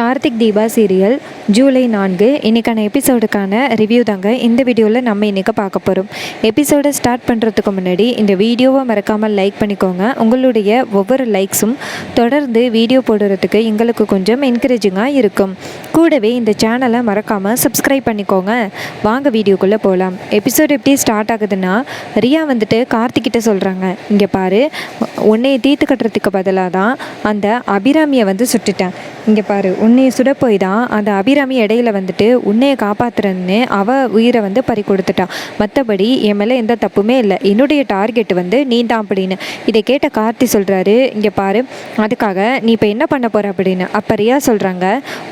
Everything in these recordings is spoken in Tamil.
கார்த்திக் தீபா சீரியல் ஜூலை 4 இன்றைக்கான எபிசோடுக்கான ரிவ்யூ தாங்க இந்த வீடியோவில் நம்ம இன்றைக்கி பார்க்க போகிறோம். எபிசோடை ஸ்டார்ட் பண்ணுறதுக்கு முன்னாடி இந்த வீடியோவை மறக்காமல் லைக் பண்ணிக்கோங்க. உங்களுடைய ஒவ்வொரு லைக்ஸும் தொடர்ந்து வீடியோ போடுறதுக்கு எங்களுக்கு கொஞ்சம் என்கரேஜிங்காக இருக்கும். கூடவே இந்த சேனலை மறக்காமல் சப்ஸ்கிரைப் பண்ணிக்கோங்க. வாங்க வீடியோக்குள்ளே போகலாம். எபிசோடு எப்படி ஸ்டார்ட் ஆகுதுன்னா, ரியா வந்துட்டு கார்த்திக்கிட்ட சொல்கிறாங்க, இங்கே பாரு, உன்னையை தீர்த்து கட்டுறதுக்கு பதிலாக தான் அந்த அபிராமியை வந்து சுட்டுட்டேன். இங்கே பாரு, உன்னையை சுட போய் தான் அந்த அபிராமி இடையில வந்துட்டு உன்னையை காப்பாற்றுறன்னு அவள் உயிரை வந்து பறி கொடுத்துட்டான். மற்றபடி என் மேலே எந்த தப்புமே இல்லை, என்னுடைய டார்கெட் வந்து நீ தான் அப்படின்னு. இதை கேட்ட கார்த்தி சொல்கிறாரு, இங்கே பாரு, அதுக்காக நீ இப்போ என்ன பண்ண போகிற அப்படின்னு. அப்போ ரியா சொல்கிறாங்க,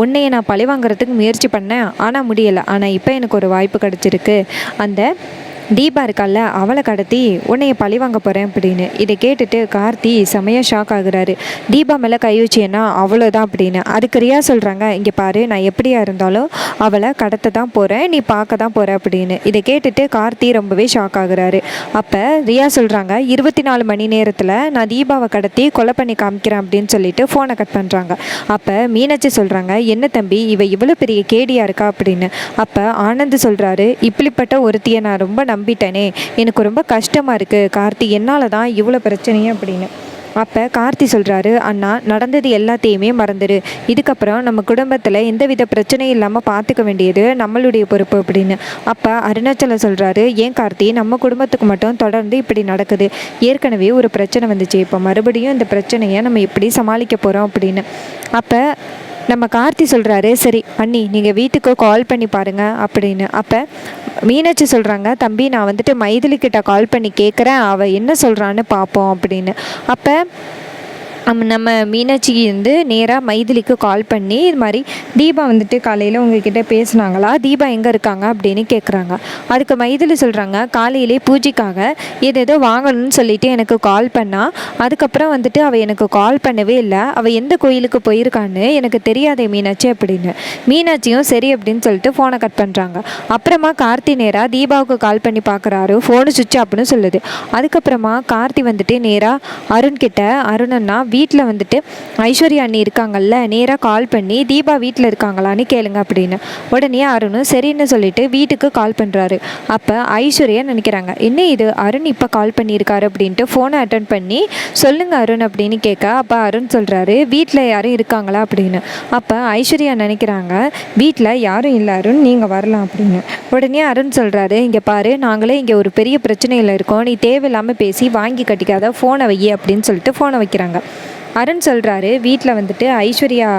உன்னையை நான் பழி வாங்குறதுக்கு முயற்சி பண்ணேன், ஆனால் முடியலை. ஆனால் இப்போ எனக்கு ஒரு வாய்ப்பு கிடச்சிருக்கு. அந்த தீபா இருக்கால, அவளை கடத்தி உன்னைய பழி வாங்க போகிறேன் அப்படின்னு. இதை கேட்டுட்டு கார்த்தி செமையாக ஷாக் ஆகுறாரு. தீபா மேலே கை வச்சேன்னா அவ்வளோதான் அப்படின்னு. அதுக்கு ரியா சொல்கிறாங்க, இங்கே பாரு, நான் எப்படியா இருந்தாலும் அவளை கடத்த தான் போகிறேன், நீ பார்க்க தான் போகிற அப்படின்னு. இதை கேட்டுட்டு கார்த்தி ரொம்பவே ஷாக் ஆகுறாரு. அப்போ ரியா சொல்கிறாங்க, 24 மணி நேரத்தில் நான் தீபாவை கடத்தி கொலை பண்ணி காமிக்கிறேன் அப்படின்னு சொல்லிட்டு ஃபோனை கட் பண்ணுறாங்க. அப்போ மீனாட்சி சொல்கிறாங்க, என்ன தம்பி, இவ்வளோ பெரிய கேடியாக இருக்கா அப்படின்னு. அப்போ ஆனந்த் சொல்கிறாரு, இப்படிப்பட்ட ஒருத்தியை நான் ரொம்ப நம்பிட்டேனே, எனக்கு ரொம்ப கஷ்டமாக இருக்குது கார்த்தி, என்னால் தான் இவ்வளோ பிரச்சனையே அப்படின்னு. அப்போ கார்த்தி சொல்கிறாரு, அண்ணா, நடந்தது எல்லாத்தையுமே மறந்துடு, இதுக்கப்புறம் நம்ம குடும்பத்தில் எந்தவித பிரச்சனையும் இல்லாமல் பார்த்துக்க வேண்டியது நம்மளுடைய பொறுப்பு அப்படின்னு. அப்போ அருணாச்சலம் சொல்கிறாரு, ஏன் கார்த்தி, நம்ம குடும்பத்துக்கு மட்டும் தொடர்ந்து இப்படி நடக்குது, ஏற்கனவே ஒரு பிரச்சனை வந்துச்சு, இப்போ மறுபடியும் இந்த பிரச்சனையை நம்ம எப்படி சமாளிக்க போகிறோம் அப்படின்னு. அப்போ நம்ம கார்த்தி சொல்கிறாரு, சரி அண்ணி, நீங்கள் வீட்டுக்கு கால் பண்ணி பாருங்கள் அப்படின்னு. அப்போ மீனாட்சி சொல்கிறாங்க, தம்பி, நான் வந்துட்டு மைதிலிக்கிட்ட கால் பண்ணி கேட்குறேன், அவள் என்ன சொல்கிறான்னு பார்ப்போம் அப்படின்னு. அப்போ நம்ம மீனாட்சி வந்து நேராக மைதிலிக்கு கால் பண்ணி, இது மாதிரி தீபா வந்துட்டு காலையில் உங்ககிட்ட பேசுனாங்களா, தீபா எங்கே இருக்காங்க அப்படின்னு கேட்குறாங்க. அதுக்கு மைதிலி சொல்கிறாங்க, காலையிலே பூஜைக்காக ஏதேதோ வாங்கணும்னு சொல்லிட்டு எனக்கு கால் பண்ணால், அதுக்கப்புறம் வந்துட்டு அவள் எனக்கு கால் பண்ணவே இல்லை, அவள் எந்த கோயிலுக்கு போயிருக்கான்னு எனக்கு தெரியாதே மீனாட்சி அப்படின்னு. மீனாட்சியும் சரி அப்படின்னு சொல்லிட்டு ஃபோனை கட் பண்ணுறாங்க. அப்புறமா கார்த்தி நேராக தீபாவுக்கு கால் பண்ணி பார்க்குறாரு, ஃபோனு சுவிட்ச் ஆப்னு சொல்லுது. அதுக்கப்புறமா கார்த்தி வந்துட்டு நேராக அருண்கிட்ட, அருணன்னா வீட்டில் வந்துட்டு ஐஸ்வர்யா அண்ணி இருக்காங்கல்ல, நேராக கால் பண்ணி தீபா வீட்டில் இருக்காங்களான்னு கேளுங்க அப்படின்னு. உடனே அருணும் சரின்னு சொல்லிட்டு வீட்டுக்கு கால் பண்ணுறாரு. அப்போ ஐஸ்வர்யா நினைக்கிறாங்க, என்ன இது, அருண் இப்போ கால் பண்ணியிருக்காரு அப்படின்ட்டு ஃபோனை அட்டன் பண்ணி, சொல்லுங்கள் அருண் அப்படின்னு கேட்க, அப்போ அருண் சொல்கிறாரு, வீட்டில் யாரும் இருக்காங்களா அப்படின்னு. அப்போ ஐஸ்வர்யா நினைக்கிறாங்க, வீட்டில் யாரும் இல்லை அருண், நீங்கள் வரலாம் அப்படின்னு. உடனே அருண் சொல்கிறாரு, இங்கே பாரு, நாங்களே இங்கே ஒரு பெரிய பிரச்சனையில் இருக்கோம், நீ தேவையில்லாமல் பேசி வாங்கி கட்டிக்காத, ஃபோனை வை அப்படின்னு சொல்லிட்டு ஃபோனை வைக்கிறாங்க. அருண் சொல்கிறாரு, வீட்டில் வந்துட்டு ஐஸ்வர்யா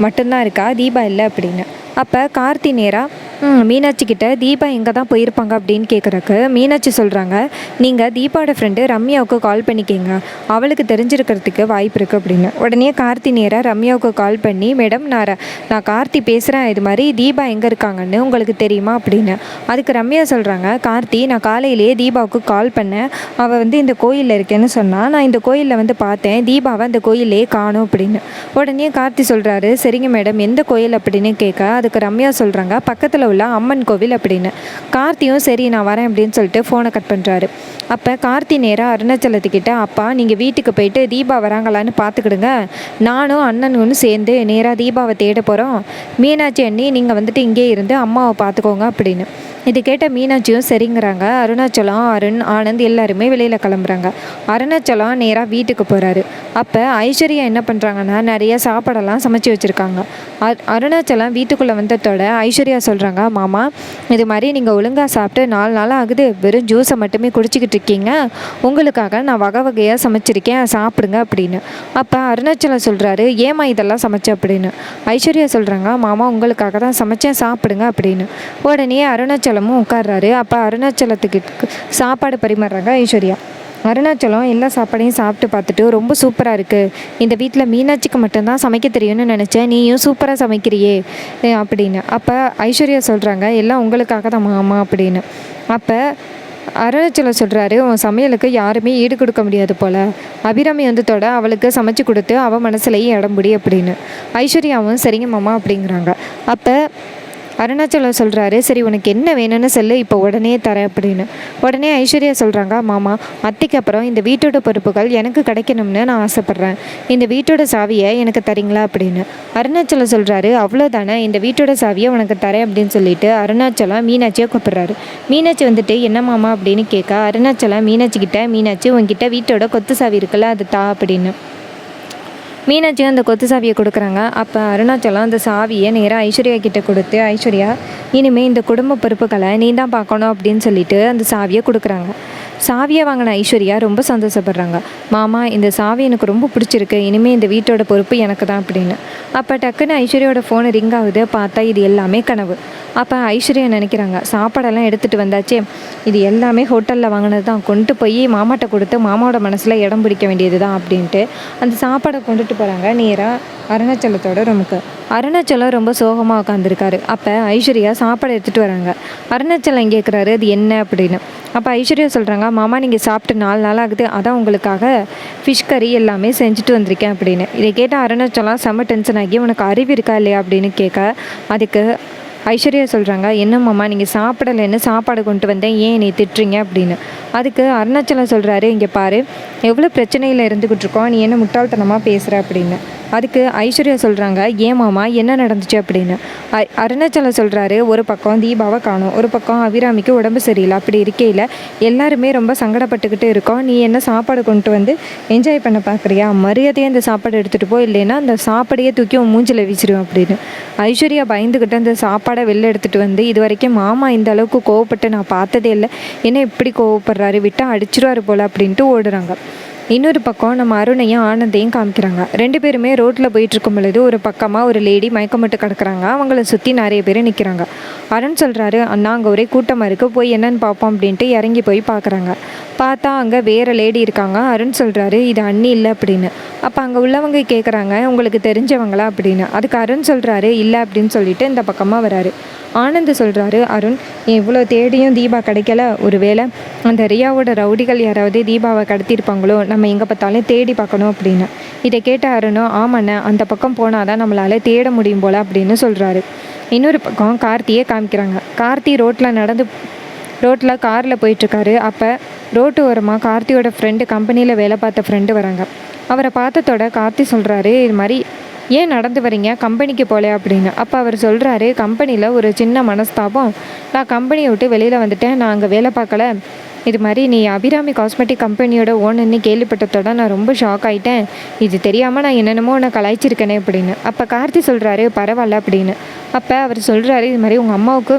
மட்டும்தான் இருக்கா, தீபா இல்லை அப்படின்னு. அப்போ கார்த்தி நேராக மீனாட்சி கிட்ட, தீபா எங்கே தான் போயிருப்பாங்க அப்படின்னு கேட்குறக்கு மீனாட்சி சொல்கிறாங்க, நீங்கள் தீபாவோட ஃப்ரெண்டு ரம்யாவுக்கு கால் பண்ணிக்கிங்க, அவளுக்கு தெரிஞ்சிருக்கிறதுக்கு வாய்ப்பு இருக்குது அப்படின்னு. உடனே கார்த்தி நேராக ரம்யாவுக்கு கால் பண்ணி, மேடம், நான் கார்த்தி பேசுகிறேன், இது மாதிரி தீபா எங்கே இருக்காங்கன்னு உங்களுக்கு தெரியுமா அப்படின்னு. அதுக்கு ரம்யா சொல்கிறாங்க, கார்த்தி, நான் காலையிலேயே தீபாவுக்கு கால் பண்ணேன், அவள் வந்து இந்த கோயிலில் இருக்கேன்னு சொன்னால், நான் இந்த கோயிலில் வந்து பார்த்தேன், தீபாவை அந்த கோயிலே காணும் அப்படின்னு. உடனே கார்த்தி சொல்கிறாரு, சரிங்க மேடம், எந்த கோயில் அப்படின்னு கேட்க, அதுக்கு ரம்யா சொல்கிறாங்க, பக்கத்தில் உள்ள அம்மன் கோவில் அப்படின்னு. கார்த்தியும் சரி நான் வரேன் அப்படின்னு சொல்லிட்டு ஃபோனை கட் பண்ணுறாரு. அப்போ கார்த்தி நேராக அருணாச்சலத்துக்கிட்ட, அப்பா, நீங்கள் வீட்டுக்கு போயிட்டு தீபா வராங்களான்னு பார்த்துக்கிடுங்க, நானும் அண்ணனும் சேர்ந்து நேராக தீபாவை தேட போகிறோம், மீனாட்சி அண்ணி நீங்கள் வந்துட்டு இங்கே இருந்து அம்மாவை பார்த்துக்கோங்க அப்படின்னு. இது கேட்ட மீனாட்சியும் சரிங்கிறாங்க. அருணாச்சலம், அருண், ஆனந்த் எல்லாருமே வெளியில் கிளம்புறாங்க. அருணாச்சலம் நேராக வீட்டுக்கு போகிறாரு. அப்போ ஐஸ்வர்யா என்ன பண்ணுறாங்கன்னா, நிறைய சாப்பாடெல்லாம் சமைச்சு வச்சுருக்காங்க. அருணாச்சலம் வீட்டுக்குள்ளே வந்ததோட ஐஸ்வர்யா சொல்கிறாங்க, மாமா, இது மாதிரி நீங்கள் ஒழுங்காக சாப்பிட்டு 4 நாள் ஆகுது, வெறும் ஜூஸை மட்டுமே குடிச்சிக்கிட்டு இருக்கீங்க, உங்களுக்காக நான் வகை வகையாக சமைச்சிருக்கேன், சாப்பிடுங்க அப்படின்னு. அப்போ அருணாச்சலம் சொல்கிறாரு, ஏமா இதெல்லாம் சமைச்சேன் அப்படின்னு. ஐஸ்வர்யா சொல்கிறாங்க, மாமா, உங்களுக்காக தான் சமைச்சேன், சாப்பிடுங்க அப்படின்னு. உடனே அருணாச்சலமும் உட்கார்றாரு. அப்போ அருணாச்சலத்துக்கு சாப்பாடு பரிமாறுறாங்க ஐஸ்வர்யா. அருணாச்சலம் எல்லா சாப்பாடையும் சாப்பிட்டு பார்த்துட்டு, ரொம்ப சூப்பராக இருக்குது, இந்த வீட்டில் மீனாட்சிக்கு மட்டும்தான் சமைக்க தெரியும்னு நினச்சேன், நீயும் சூப்பராக சமைக்கிறியே அப்படின்னு. அப்போ ஐஸ்வர்யா சொல்கிறாங்க, எல்லாம் உங்களுக்காக தான் மாமா அப்படின்னு. அப்போ அருணாச்சலம் சொல்கிறாரு, உன் சமையலுக்கு யாருமே ஈடு கொடுக்க முடியாது போல், அபிராமி வந்ததோட அவளுக்கு சமைச்சு கொடுத்து அவள் மனசுலையும் இடம்புடி அப்படின்னு. ஐஸ்வர்யாவும் சரிங்க மாமா அப்படிங்கிறாங்க. அப்போ அருணாச்சலம் சொல்கிறாரு, சரி உனக்கு என்ன வேணும்னு சொல்லு, இப்போ உடனே தரேன் அப்படின்னு. உடனே ஐஸ்வர்யா சொல்கிறாங்க, மாமா அத்தைக்கு அப்புறம் இந்த வீட்டோட பொறுப்புகள் எனக்கு கிடைக்கணும்னு நான் ஆசைப்பட்றேன். இந்த வீட்டோட சாவியை எனக்கு தரீங்களா அப்படின்னு. அருணாச்சலம் சொல்கிறாரு, அவ்வளோதானே, இந்த வீட்டோட சாவியை உனக்கு தரேன் அப்படின்னு சொல்லிட்டு அருணாச்சலம் மீனாட்சியை கூப்பிட்றாரு. மீனாட்சி வந்துட்டு என்ன மாமா அப்படின்னு கேட்க, அருணாச்சலம் மீனாட்சிக்கிட்ட, மீனாட்சி உங்ககிட்ட வீட்டோட கொத்து சாவி இருக்குல்ல, அது தா அப்படின்னு. மீனாட்சி அந்த கொத்து சாவியை கொடுக்குறாங்க. அப்போ அருணாச்சலம் அந்த சாவியை நேராக ஐஸ்வர்யா கிட்டே கொடுத்து, ஐஸ்வர்யா இனிமேல் இந்த குடும்ப பொறுப்புகளை நீ தான் பார்க்கணும் அப்படின்னு சொல்லிட்டு அந்த சாவியை கொடுக்குறாங்க. சாவியை வாங்கின ஐஸ்வர்யா ரொம்ப சந்தோஷப்படுறாங்க. மாமா இந்த சாவி எனக்கு ரொம்ப பிடிச்சிருக்கு, இனிமேல் இந்த வீட்டோட பொறுப்பு எனக்கு தான் அப்படின்னு. அப்போ டக்குன்னு ஐஸ்வர்யாவோட ஃபோனு ரிங் ஆகுது. பார்த்தா இது எல்லாமே கனவு. அப்போ ஐஸ்வர்யா நினைக்கிறாங்க, சாப்பாடெல்லாம் எடுத்துகிட்டு வந்தாச்சே, இது எல்லாமே ஹோட்டலில் வாங்கினது தான், கொண்டு போய் மாமாட்ட கொடுத்து மாமாவோட மனசில் இடம் பிடிக்க வேண்டியது தான் அப்படின்ட்டு அந்த சாப்பாடை கொண்டுட்டு போகிறாங்க நேராக அருணாச்சலத்தோட ரூமுக்கு. அருணாச்சலம் ரொம்ப சோகமாக உட்காந்துருக்காரு. அப்போ ஐஸ்வர்யா சாப்பாடு எடுத்துகிட்டு வராங்க. அருணாச்சலம் கேட்குறாரு, அது என்ன அப்படின்னு. அப்போ ஐஸ்வர்யா சொல்கிறாங்க, மாமா நீங்கள் சாப்பிட்டு 4 நாள் ஆகுது, அதான் உங்களுக்காக ஃபிஷ் கறி எல்லாமே செஞ்சுட்டு வந்திருக்கேன் அப்படின்னு. இதை கேட்டால் அருணாச்சலம் செம்ம டென்ஷன் ஆகி, உனக்கு அறிவு இருக்கா இல்லையா அப்படின்னு கேட்க, அதுக்கு ஐஸ்வர்யா சொல்கிறாங்க, என்ன மாமா நீங்கள் சாப்பிடலைன்னு சாப்பாடு கொண்டு வந்தேன், ஏன் நீ திட்டுறீங்க அப்படின்னு. அதுக்கு அருணாச்சலம் சொல்கிறாரு, இங்கே பாரு எவ்வளோ பிரச்சனையில் இருந்துக்கிட்டு இருக்கோம், நீ என்ன முட்டாள்தனமாக பேசுகிற அப்படின்னு. அதுக்கு ஐஸ்வர்யா சொல்கிறாங்க, ஏன் மாமா என்ன நடந்துச்சு அப்படின்னு. அருணாச்சலம் சொல்கிறாரு, ஒரு பக்கம் தீபாவை காணும், ஒரு பக்கம் அபிராமிக்கு உடம்பு சரியில்லை, அப்படி இருக்கையில் எல்லாருமே ரொம்ப சங்கடப்பட்டுக்கிட்டு இருக்கோம், நீ என்ன சாப்பாடு கொண்டு வந்து என்ஜாய் பண்ண பார்க்குறியா, மரியாதையே இந்த சாப்பாடு எடுத்துகிட்டு போ, இல்லைன்னா அந்த சாப்பாடையே தூக்கி உன் மூஞ்சில் வீசிடுவோம் அப்படின்னு. ஐஸ்வர்யா பயந்துக்கிட்டு அந்த சாப்பாடை வெளில எடுத்துகிட்டு வந்து, இது வரைக்கும் மாமா இந்த அளவுக்கு கோவப்பட்டு நான் பார்த்ததே இல்லை, என்ன இப்படி கோவப்படுறாரு, விட்டால் அடிச்சிருவாரு போல் அப்படின்ட்டு ஓடுறாங்க. இன்னொரு பக்கம் நம்ம அருணையும் ஆனந்தையும் காமிக்கிறாங்க. 2 பேருமே ரோட்டில் போயிட்டுருக்கும் பொழுது ஒரு பக்கமாக ஒரு லேடி மயக்கமிட்டு கிடக்குறாங்க. அவங்கள சுற்றி நிறைய பேர் நிற்கிறாங்க. அருண் சொல்கிறாரு, அண்ணா அங்கே ஒரே கூட்டமாக இருக்குது, போய் என்னன்னு பார்ப்போம் அப்படின்ட்டு இறங்கி போய் பார்க்குறாங்க. பார்த்தா அங்கே வேறு லேடி இருக்காங்க. அருண் சொல்கிறாரு, இது அண்ணி இல்லை அப்படின்னு. அப்போ அங்கே உள்ளவங்க கேட்குறாங்க, உங்களுக்கு தெரிஞ்சவங்களா அப்படின்னு. அதுக்கு அருண் சொல்கிறாரு, இல்லை அப்படின்னு சொல்லிட்டு இந்த பக்கமாக வராரு. ஆனந்த் சொல்கிறாரு, அருண் இவ்வளோ தேடியும் தீபா கிடைக்கல, ஒருவேளை அந்த ரியாவோட ரவுடிகள் யாராவது தீபாவை கடத்தியிருப்பாங்களோ, நம்ம எங்கே பார்த்தாலும் தேடி பார்க்கணும் அப்படின்னு. இதை கேட்ட அருணும், ஆமாண்ணே அந்த பக்கம் போனால் தான் நம்மளால் தேட முடியும் போல் அப்படின்னு சொல்கிறாரு. இன்னொரு பக்கம் கார்த்தியை காமிக்கிறாங்க. கார்த்தி ரோட்டில் காரில் போயிட்டுருக்காரு. அப்போ ரோட்டு ஓரமாக கார்த்தியோட ஃப்ரெண்டு, கம்பெனியில் வேலை பார்த்த ஃப்ரெண்டு வராங்க. அவரை பார்த்ததோட கார்த்தி சொல்கிறாரு, இது மாதிரி ஏன் நடந்து வரீங்க, கம்பெனிக்கு போகல அப்படின்னு. அப்போ அவர் சொல்கிறாரு, கம்பெனியில் ஒரு சின்ன மனஸ்தாபம், நான் கம்பெனியை விட்டு வெளியில் வந்துட்டேன், நான் அங்கே வேலை பார்க்கல, இது மாதிரி நீ அபிராமி காஸ்மெட்டிக் கம்பெனியோட ஓனர்னு கேள்விப்பட்டதோட நான் ரொம்ப ஷாக் ஆகிட்டேன், இது தெரியாமல் நான் என்னென்னமோ நான் கலாய்ச்சிருக்கேனே அப்படின்னு. அப்போ கார்த்தி சொல்கிறாரு, பரவாயில்ல அப்படின்னு. அப்போ அவர் சொல்கிறாரு, இது மாதிரி உங்கள் அம்மாவுக்கு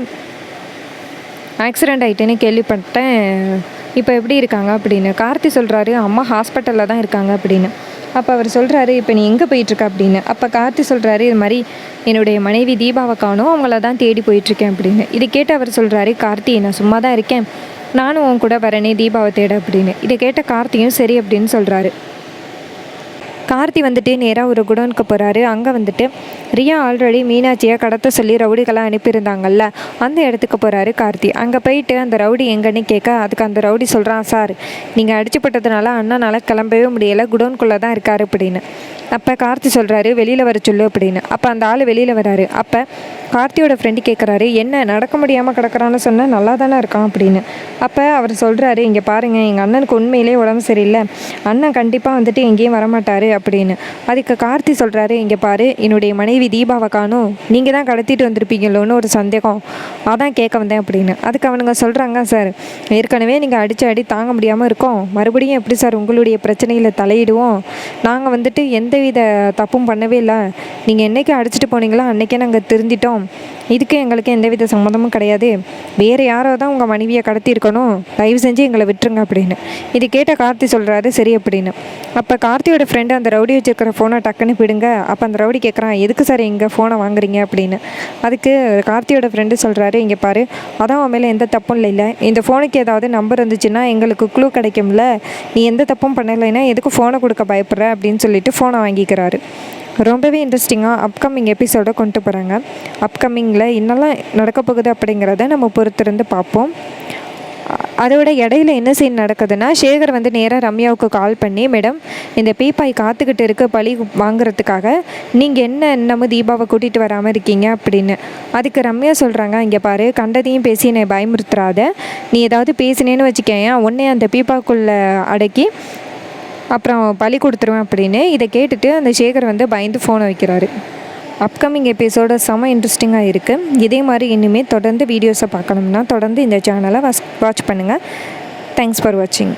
ஆக்சிடெண்ட் ஆகிட்டேன்னு கேள்விப்பட்டேன், இப்போ எப்படி இருக்காங்க அப்படின்னு. கார்த்தி சொல்கிறாரு, அம்மா ஹாஸ்பிட்டலில் தான் இருக்காங்க அப்படின்னு. அப்போ அவர் சொல்கிறாரு, இப்போ நீ எங்கே போயிட்டுருக்க அப்படின்னு. அப்போ கார்த்தி சொல்கிறாரு, இது மாதிரி என்னுடைய மனைவி தீபாவை காணும், அவங்கள தான் தேடி போயிட்டுருக்கேன் அப்படின்னு. இதை கேட்டு அவர் சொல்கிறாரு, கார்த்தி நான் சும்மா தான் இருக்கேன், நானும் உன் கூட வரேனே தீபாவை தேட அப்படின்னு. இதை கேட்ட கார்த்தியும் சரி அப்படின்னு சொல்கிறாரு. கார்த்தி வந்துட்டு நேராக ஒரு குடோனுக்கு போகிறாரு. அங்கே வந்துட்டு ரியா ஆல்ரெடி மீனாட்சியை கடத்த சொல்லி ரவுடிகளாக அனுப்பியிருந்தாங்கல்ல, அந்த இடத்துக்கு போகிறாரு கார்த்தி. அங்கே போயிட்டு அந்த ரவுடி எங்கன்னு கேட்க, அதுக்கு அந்த ரவுடி சொல்கிறான், சார் நீங்கள் அடிச்சுப்பட்டதுனால அண்ணானால் கிளம்பவே முடியலை, குடோனுக்குள்ளே தான் இருக்கார் அப்படின்னு. அப்போ கார்த்தி சொல்கிறாரு, வெளியில் வர சொல்லு அப்படின்னு. அப்போ அந்த ஆள் வெளியில் வராரு. அப்போ கார்த்தியோட ஃப்ரெண்டு கேட்குறாரு, என்ன நடக்க முடியாமல் கிடக்கிறான்னு சொன்னால் நல்லா தானே இருக்கான் அப்படின்னு. அப்போ அவர் சொல்கிறாரு, இங்கே பாருங்கள், எங்கள் அண்ணனுக்கு உண்மையிலே உடம்பு சரியில்லை, அண்ணன் கண்டிப்பாக வந்துட்டு எங்கேயும் வரமாட்டார் அப்படின்னு. அதுக்கு கார்த்தி சொல்கிறாரு, இங்கே பாரு என்னுடைய மனைவி தீபாவை காணும், நீங்கள் தான் கடத்திட்டு வந்திருப்பீங்களோன்னு ஒரு சந்தேகம், அதான் கேட்க வந்தேன் அப்படின்னு. அதுக்கு அவனுங்க சொல்கிறாங்க, சார் ஏற்கனவே நீங்கள் அடித்த அடி தாங்க முடியாமல் இருக்கோம், மறுபடியும் எப்படி சார் உங்களுடைய பிரச்சனையில் தலையிடுவோம், நாங்கள் வந்துட்டு எந்தவித தப்பும் பண்ணவே இல்லை, நீங்கள் என்றைக்கு அடிச்சுட்டு போனீங்களோ அன்றைக்கே நாங்கள் திருந்திட்டோம், இதுக்கு எங்களுக்கு எந்தவித சம்மந்தமும் கிடையாது, வேறு யாரோ தான் உங்கள் மனைவியை கடத்தியிருக்கணும், தயவு செஞ்சு எங்களை விட்டுருங்க அப்படின்னு. இது கேட்ட கார்த்தி சொல்கிறாரு, சரி அப்படின்னு. அப்போ கார்த்தியோட ஃப்ரெண்டு அந்த ரவுடி வச்சுருக்கிற ஃபோனை டக்குன்னு பிடுங்க. அப்போ அந்த ரவுடி கேட்குறான், எதுக்கு சார் எங்கள் ஃபோனை வாங்குறீங்க அப்படின்னு. அதுக்கு கார்த்தியோட ஃப்ரெண்டு சொல்கிறாரு, இங்கே பாரு அதான் அவன் மேலே எந்த தப்பும் இல்லை, இந்த ஃபோனுக்கு ஏதாவது நம்பர் இருந்துச்சுன்னா எங்களுக்கு க்ளூ கிடைக்கும்ல, நீ எந்த தப்பும் பண்ணலைன்னா எதுக்கு ஃபோனை கொடுக்க பயப்படுற அப்படின்னு சொல்லிட்டு ஃபோனை வாங்கிக்கிறாரு. ரொம்பவே இன்ட்ரெஸ்டிங்காக அப்கமிங் எபிசோடை கொண்டு போகிறாங்க. அப்கமிங்கில் என்னெல்லாம் நடக்க போகுது அப்படிங்கிறத நம்ம பொறுத்திருந்து பார்ப்போம். அதோட இடையில என்ன சீன் நடக்குதுன்னா, சேகர் வந்து நேராக ரம்யாவுக்கு கால் பண்ணி, மேடம் இந்த பீப்பாய் காத்துக்கிட்டு இருக்க பழி வாங்குறதுக்காக நீங்கள் என்ன இன்னமும் தீபாவை கூட்டிகிட்டு வராமல் இருக்கீங்க அப்படின்னு. அதுக்கு ரம்யா சொல்கிறாங்க, இங்கே பாரு, கண்டதையும் பேசி என்னை பயமுறுத்துறாத, நீ ஏதாவது பேசினேன்னு வச்சுக்கேன் உடனே அந்த பீப்பாக்குள்ளே அடக்கி அப்புறம் பழி கொடுத்துருவேன் அப்படின்னு. இதை கேட்டுட்டு அந்த சேகர் வந்து பயந்து ஃபோனை வைக்கிறாரு. அப்கமிங் எபிசோட செம இன்ட்ரெஸ்டிங்காக இருக்குது. இதே மாதிரி இனிமேல் தொடர்ந்து வீடியோஸை பார்க்கணும்னா தொடர்ந்து இந்த சேனலை வாட்ச் பண்ணுங்கள். தேங்க்ஸ் ஃபார் வாட்சிங்.